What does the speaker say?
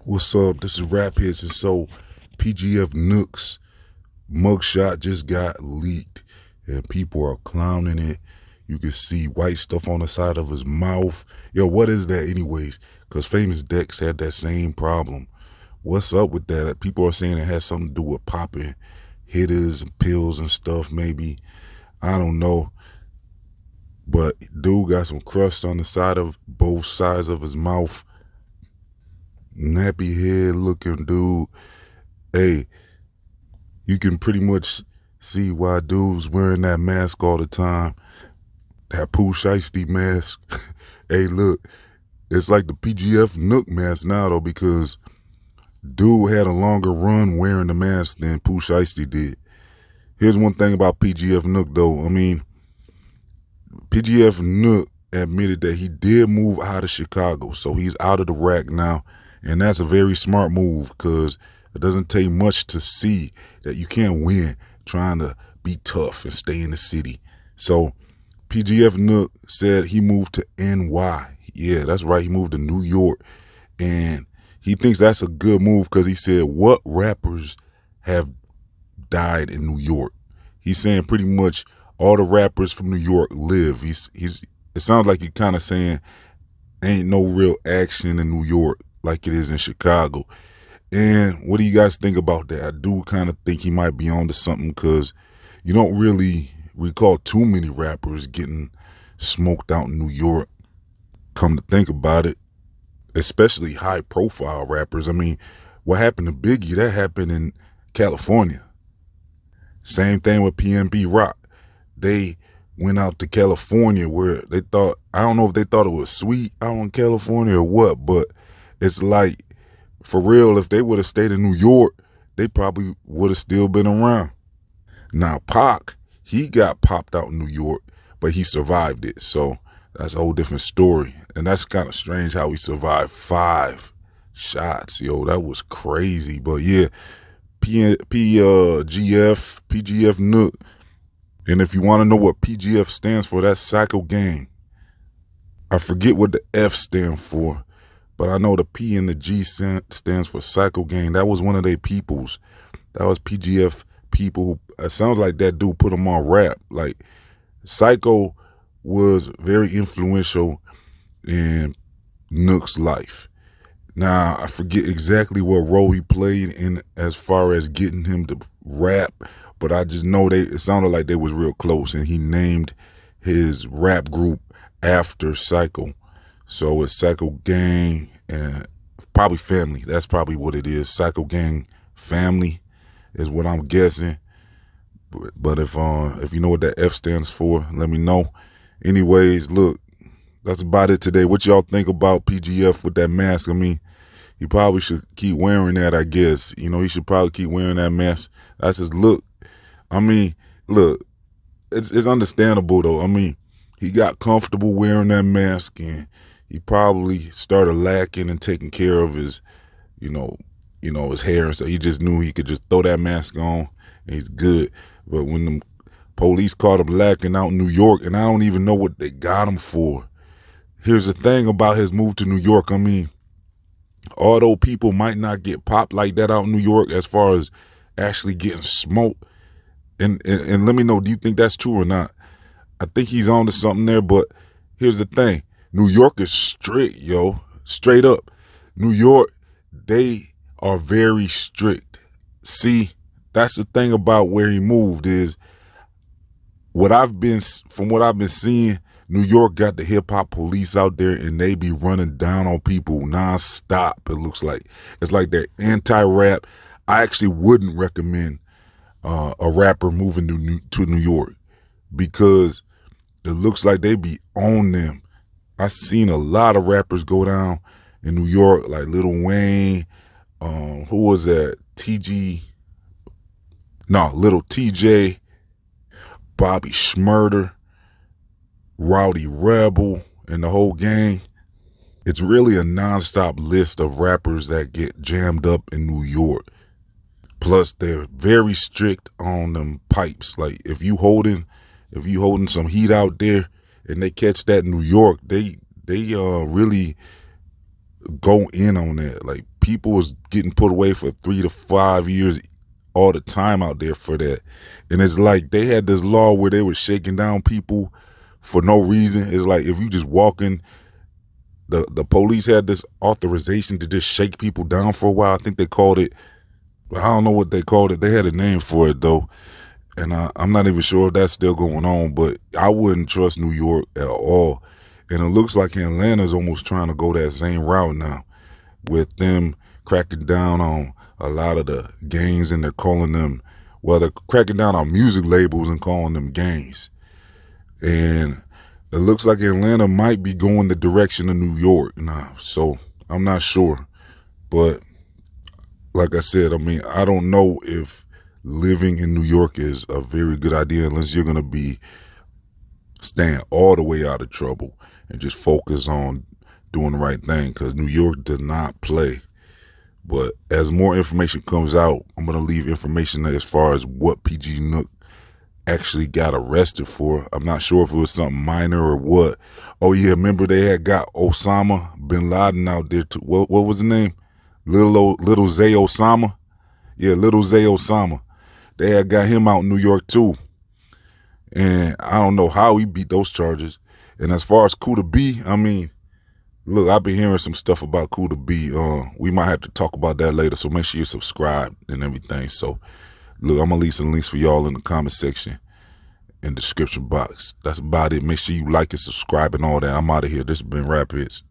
What's up? This is Rap HITZ, and so Pgf Nuk's mugshot just got leaked, and people are clowning it. You can see white stuff on the side of his mouth. Yo, what is that anyways? Because Famous Dex had that same problem. What's up with that? People are saying it has something to do with popping hitters and pills and stuff, maybe. I don't know. But dude got some crust on the side of both sides of his mouth. Nappy head looking dude. Hey, you can pretty much see why dudes wearing that mask all the time. That Pooh Shiesty mask. Hey, look, it's like the Pgf Nuk mask now though, because dude had a longer run wearing the mask than Pooh Shiesty did. Here's one thing about Pgf Nuk though. I mean, Pgf Nuk admitted that he did move out of Chicago, so he's out of the rack now. And that's a very smart move because it doesn't take much to see that you can't win trying to be tough and stay in the city. So Pgf Nuk said he moved to NY. Yeah, that's right. He moved to New York. And he thinks that's a good move because he said, what rappers have died in New York? He's saying pretty much all the rappers from New York live. It sounds like he's kind of saying ain't no real action in New York like it is in Chicago. And what do you guys think about that? I do kind of think he might be on to something because you don't really recall too many rappers getting smoked out in New York. Come to think about it, especially high profile rappers. I mean, what happened to Biggie, that happened in California. Same thing with PNB Rock. They went out to California where they thought, I don't know if they thought it was sweet out in California or what, but it's like, for real, if they would have stayed in New York, they probably would have still been around. Now, Pac, he got popped out in New York, but he survived it. So that's a whole different story. And that's kind of strange how he survived 5 shots. Yo, that was crazy. But yeah, Pgf Nuk. And if you want to know what Pgf stands for, that's Psycho Gang. I forget what the F stands for, but I know the P and the G stands for Psycho Gang. That was one of their peoples. That was Pgf people who, it sounds like that dude put them on rap. Like, Psycho was very influential in Nook's life. Now, I forget exactly what role he played in as far as getting him to rap, but I just know it sounded like they was real close, and he named his rap group after Psycho. So it's Psycho Gang and probably family. That's probably what it is. Psycho Gang family is what I'm guessing. But if you know what that F stands for, let me know. Anyways, look, that's about it today. What y'all think about Pgf with that mask? I mean, he probably should keep wearing that, I guess. You know, he should probably keep wearing that mask. That's his look. I mean, look, it's understandable though. I mean, he got comfortable wearing that mask and he probably started lacking and taking care of his, you know, his hair. So he just knew he could just throw that mask on and he's good. But when the police caught him lacking out in New York, and I don't even know what they got him for. Here's the thing about his move to New York. I mean, although people might not get popped like that out in New York as far as actually getting smoked, and let me know, do you think that's true or not? I think he's on to something there, but here's the thing. New York is strict, yo. Straight up. New York, they are very strict. See, that's the thing about where he moved is from what I've been seeing, New York got the hip hop police out there and they be running down on people nonstop. It looks like it's like they're anti-rap. I actually wouldn't recommend a rapper moving to New York because it looks like they be on them. I've seen a lot of rappers go down in New York, like Lil Wayne. Who was that? Little TJ, Bobby Shmurda, Rowdy Rebel, and the whole gang. It's really a nonstop list of rappers that get jammed up in New York. Plus, they're very strict on them pipes. Like if you holding some heat out there and they catch that in New York, they really go in on that. Like people was getting put away for 3 to 5 years all the time out there for that. And it's like they had this law where they were shaking down people for no reason. It's like if you just walking, the police had this authorization to just shake people down for a while. I think they called it, I don't know what they called it. They had a name for it though. And I'm not even sure if that's still going on, but I wouldn't trust New York at all. And it looks like Atlanta's almost trying to go that same route now with them cracking down on a lot of the gangs, and they're calling them, well, they're cracking down on music labels and calling them gangs. And it looks like Atlanta might be going the direction of New York now. So I'm not sure. But like I said, I mean, I don't know if living in New York is a very good idea unless you're going to be staying all the way out of trouble and just focus on doing the right thing, because New York does not play. But as more information comes out, I'm going to leave information as far as what Pgf Nuk actually got arrested for. I'm not sure if it was something minor or what. Oh yeah, remember they had got Osama bin Laden out there too. What was the name? Little Zay Osama? Yeah, Little Zay Osama. They had got him out in New York too. And I don't know how he beat those charges. And as far as Kuda B, I mean, look, I've been hearing some stuff about Kuda B. We might have to talk about that later, so make sure you subscribe and everything. So, look, I'm going to leave some links for y'all in the comment section and description box. That's about it. Make sure you like and subscribe and all that. I'm out of here. This has been Rap HITZ.